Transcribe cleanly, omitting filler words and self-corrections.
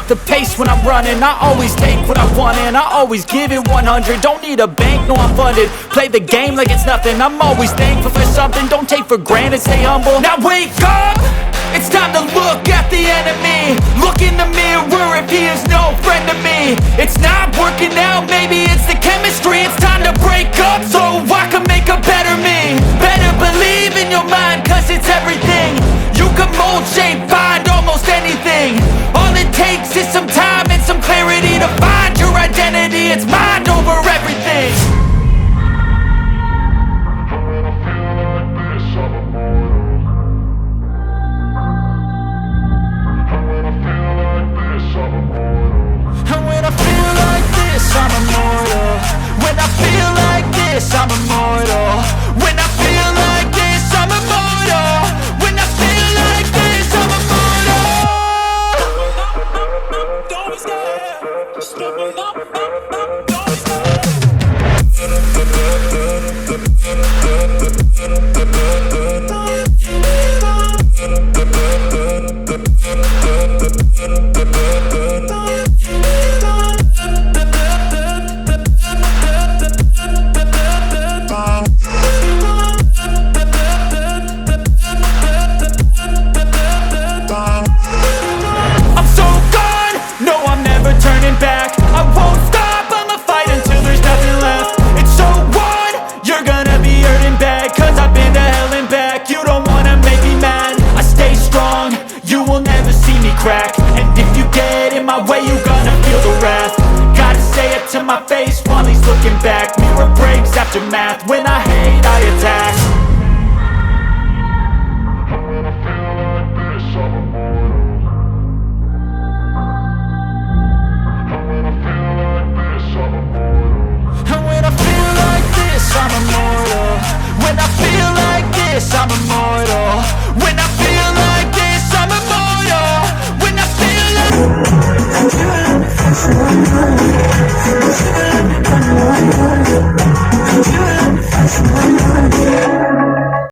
the pace when I'm running. I always take what I want and I always give it 100. Don't need a bank, no I'm funded. Play the game like it's nothing. I'm always thankful for something. Don't take for granted, stay humble. Now wake up! It's time to look at the enemy. Look in the mirror if he is no friend to me. It's not working out, maybe it's the chemistry. It's time to break up so I can make a better me. Better believe in your mind, cause it's everything. You can mold, shape, find almost anything. All it takes is some time and some clarity to find your identity. It's mind over everything. And when I feel like this, I'm immortal. When I feel like this, I'm immortal. When I feel like this, I'm immortal. When I feel like this, I'm immortal. Don't be scared. Just level up. Don't be scared. And if you get in my way, you gonna feel the wrath. Gotta say it to my face while he's looking back. Mirror breaks after math.